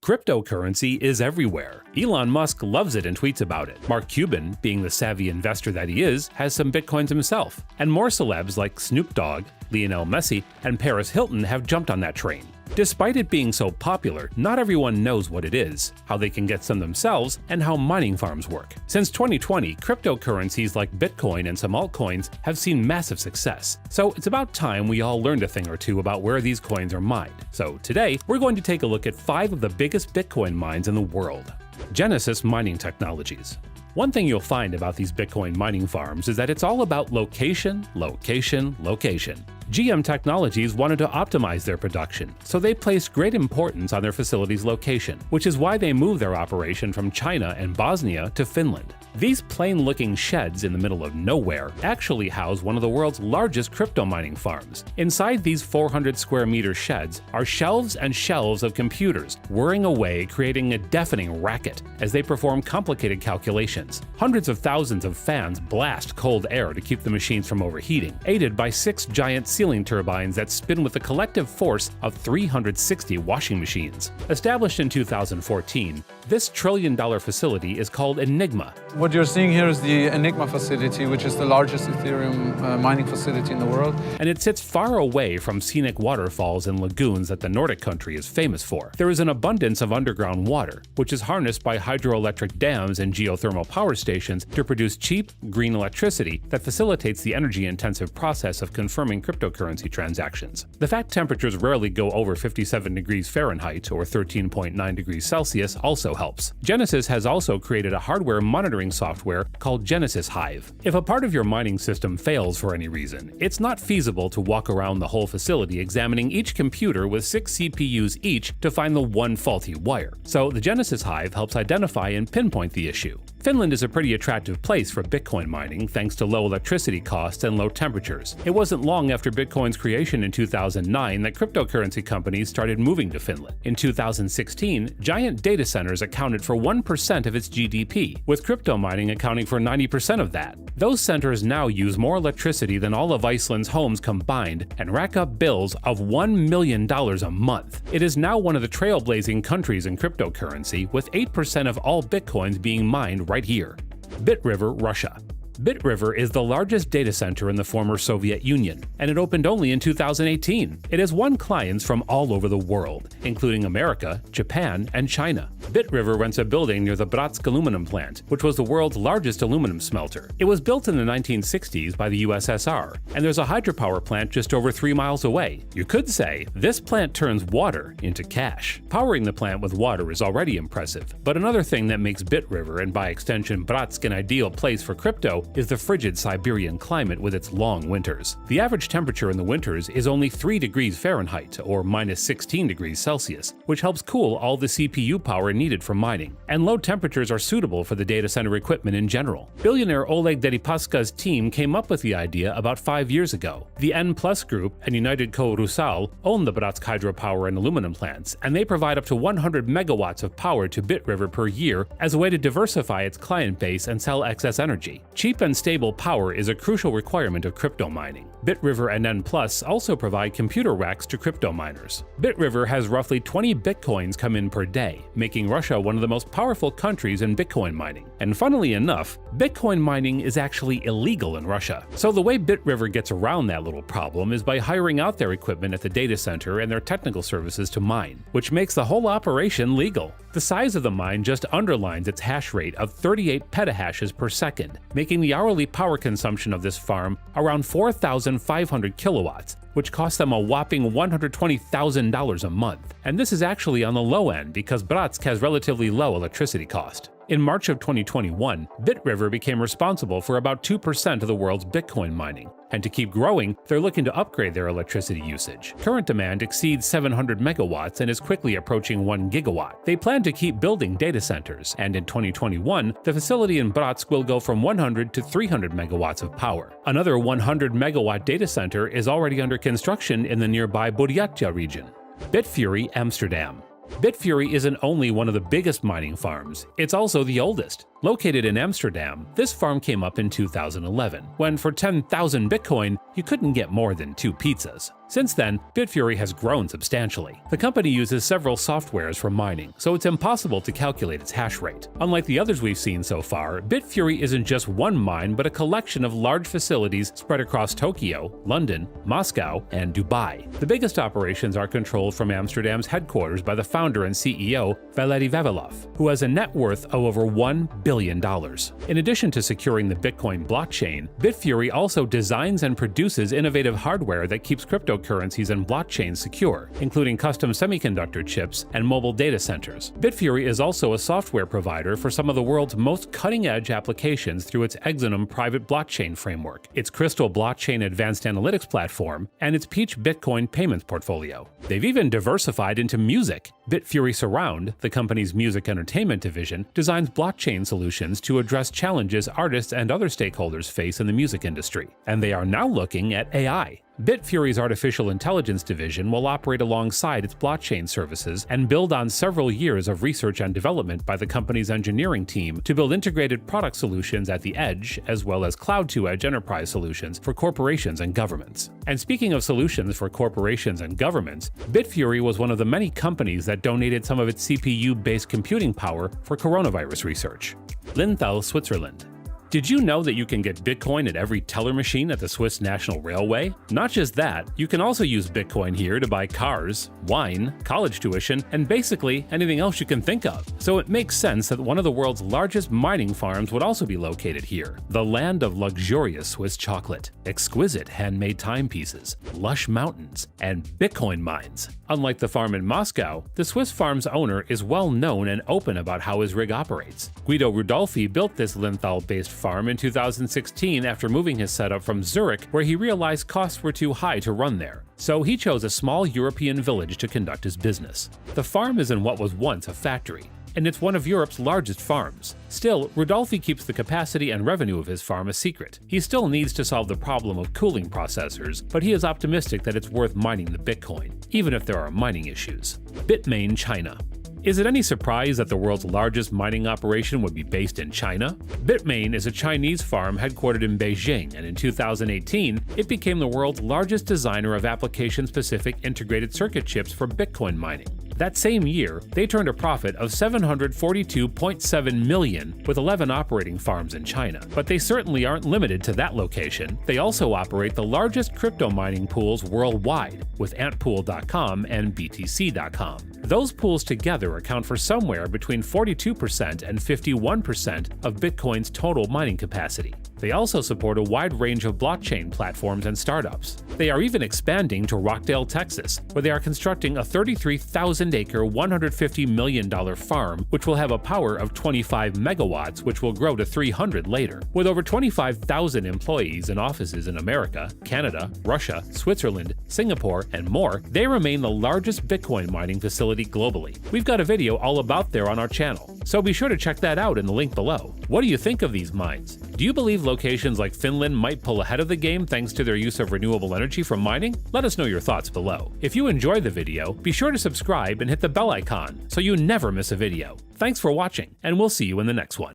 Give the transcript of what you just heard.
Cryptocurrency is everywhere. Elon Musk loves it and tweets about it. Mark Cuban, being the savvy investor that he is, has some bitcoins himself. And more celebs like Snoop Dogg, Lionel Messi, and Paris Hilton have jumped on that train. Despite it being so popular, not everyone knows what it is, how they can get some themselves, and how mining farms work. Since 2020, cryptocurrencies like Bitcoin and some altcoins have seen massive success. So it's about time we all learned a thing or two about where these coins are mined. So today, we're going to take a look at 5 of the biggest Bitcoin mines in the world. Genesis Mining Technologies. One thing you'll find about these Bitcoin mining farms is that it's all about location, location, location. GM Technologies wanted to optimize their production, so they placed great importance on their facility's location, which is why they moved their operation from China and Bosnia to Finland. These plain-looking sheds in the middle of nowhere actually house one of the world's largest crypto mining farms. Inside these 400 square meter sheds are shelves and shelves of computers whirring away, creating a deafening racket as they perform complicated calculations. Hundreds of thousands of fans blast cold air to keep the machines from overheating, aided by 6 giant ceiling turbines that spin with a collective force of 360 washing machines. Established in 2014, this trillion-dollar facility is called Enigma. What you're seeing here is the Enigma facility, which is the largest Ethereum mining facility in the world. And it sits far away from scenic waterfalls and lagoons that the Nordic country is famous for. There is an abundance of underground water, which is harnessed by hydroelectric dams and geothermal power stations to produce cheap, green electricity that facilitates the energy-intensive process of confirming cryptocurrency transactions. The fact temperatures rarely go over 57 degrees Fahrenheit or 13.9 degrees Celsius also helps. Genesis has also created a hardware monitoring software called Genesis Hive. If a part of your mining system fails for any reason, it's not feasible to walk around the whole facility examining each computer with 6 CPUs each to find the one faulty wire. So the Genesis Hive helps identify and pinpoint the issue. Finland is a pretty attractive place for Bitcoin mining thanks to low electricity costs and low temperatures. It wasn't long after Bitcoin's creation in 2009 that cryptocurrency companies started moving to Finland. In 2016, giant data centers accounted for 1% of its GDP, with crypto mining accounting for 90% of that. Those centers now use more electricity than all of Iceland's homes combined and rack up bills of $1 million a month. It is now one of the trailblazing countries in cryptocurrency, with 8% of all Bitcoins being mined right here. BitRiver, Russia. BitRiver is the largest data center in the former Soviet Union, and it opened only in 2018. It has won clients from all over the world, including America, Japan, and China. BitRiver rents a building near the Bratsk aluminum plant, which was the world's largest aluminum smelter. It was built in the 1960s by the USSR, and there's a hydropower plant just over 3 miles away. You could say, this plant turns water into cash. Powering the plant with water is already impressive, but another thing that makes BitRiver, and by extension Bratsk, an ideal place for crypto is the frigid Siberian climate with its long winters. The average temperature in the winters is only 3 degrees Fahrenheit or minus 16 degrees Celsius, which helps cool all the CPU power needed for mining. And low temperatures are suitable for the data center equipment in general. Billionaire Oleg Deripaska's team came up with the idea about 5 years ago. The N Plus Group and United Co-Rusal own the Bratsk hydropower and aluminum plants, and they provide up to 100 megawatts of power to BitRiver per year as a way to diversify its client base and sell excess energy. Cheap and stable power is a crucial requirement of crypto mining. BitRiver and N Plus also provide computer racks to crypto miners. BitRiver has roughly 20 bitcoins come in per day, making Russia one of the most powerful countries in Bitcoin mining. And funnily enough, Bitcoin mining is actually illegal in Russia. So the way BitRiver gets around that little problem is by hiring out their equipment at the data center and their technical services to mine, which makes the whole operation legal. The size of the mine just underlines its hash rate of 38 petahashes per second, making the hourly power consumption of this farm around 4,500 kilowatts, which costs them a whopping $120,000 a month. And this is actually on the low end because Bratsk has relatively low electricity cost. In March of 2021, BitRiver became responsible for about 2% of the world's Bitcoin mining. And to keep growing, they're looking to upgrade their electricity usage. Current demand exceeds 700 megawatts and is quickly approaching 1 gigawatt. They plan to keep building data centers, and in 2021, the facility in Bratsk will go from 100 to 300 megawatts of power. Another 100 megawatt data center is already under construction in the nearby Buryatia region. Bitfury, Amsterdam. Bitfury isn't only one of the biggest mining farms, it's also the oldest. Located in Amsterdam, this farm came up in 2011, when for 10,000 Bitcoin, you couldn't get more than 2 pizzas. Since then, Bitfury has grown substantially. The company uses several softwares for mining, so it's impossible to calculate its hash rate. Unlike the others we've seen so far, Bitfury isn't just one mine but a collection of large facilities spread across Tokyo, London, Moscow, and Dubai. The biggest operations are controlled from Amsterdam's headquarters by the founder and CEO, Valery Vavilov, who has a net worth of over $1 billion. In addition to securing the Bitcoin blockchain, Bitfury also designs and produces innovative hardware that keeps cryptocurrencies and blockchains secure, including custom semiconductor chips and mobile data centers. Bitfury is also a software provider for some of the world's most cutting-edge applications through its Exonum private blockchain framework, its Crystal blockchain advanced analytics platform, and its Peach Bitcoin payments portfolio. They've even diversified into music. Bitfury Surround, the company's music entertainment division, designs blockchain solutions to address challenges artists and other stakeholders face in the music industry. And they are now looking at AI. Bitfury's artificial intelligence division will operate alongside its blockchain services and build on several years of research and development by the company's engineering team to build integrated product solutions at the edge, as well as cloud-to-edge enterprise solutions for corporations and governments. And speaking of solutions for corporations and governments, Bitfury was one of the many companies that donated some of its CPU-based computing power for coronavirus research. Linthal, Switzerland. Did you know that you can get Bitcoin at every teller machine at the Swiss National Railway? Not just that, you can also use Bitcoin here to buy cars, wine, college tuition, and basically anything else you can think of. So it makes sense that one of the world's largest mining farms would also be located here, the land of luxurious Swiss chocolate, exquisite handmade timepieces, lush mountains, and Bitcoin mines. Unlike the farm in Moscow, the Swiss farm's owner is well known and open about how his rig operates. Guido Rudolphi built this Linthal-based farm in 2016 after moving his setup from Zurich, where he realized costs were too high to run there. So he chose a small European village to conduct his business. The farm is in what was once a factory, and it's one of Europe's largest farms. Still, Rudolphi keeps the capacity and revenue of his farm a secret. He still needs to solve the problem of cooling processors, but he is optimistic that it's worth mining the Bitcoin, even if there are mining issues. Bitmain, China. Is it any surprise that the world's largest mining operation would be based in China? Bitmain is a Chinese farm headquartered in Beijing, and in 2018, it became the world's largest designer of application-specific integrated circuit chips for Bitcoin mining. That same year, they turned a profit of $742.7 million with 11 operating farms in China. But they certainly aren't limited to that location. They also operate the largest crypto mining pools worldwide, with Antpool.com and BTC.com. Those pools together account for somewhere between 42% and 51% of Bitcoin's total mining capacity. They also support a wide range of blockchain platforms and startups. They are even expanding to Rockdale, Texas, where they are constructing a 33,000-acre, $150 million farm, which will have a power of 25 megawatts, which will grow to 300 later. With over 25,000 employees and offices in America, Canada, Russia, Switzerland, Singapore, and more, they remain the largest Bitcoin mining facility globally. We've got a video all about there on our channel, so be sure to check that out in the link below. What do you think of these mines? Do you believe locations like Finland might pull ahead of the game thanks to their use of renewable energy from mining? Let us know your thoughts below. If you enjoyed the video, be sure to subscribe and hit the bell icon so you never miss a video. Thanks for watching, and we'll see you in the next one.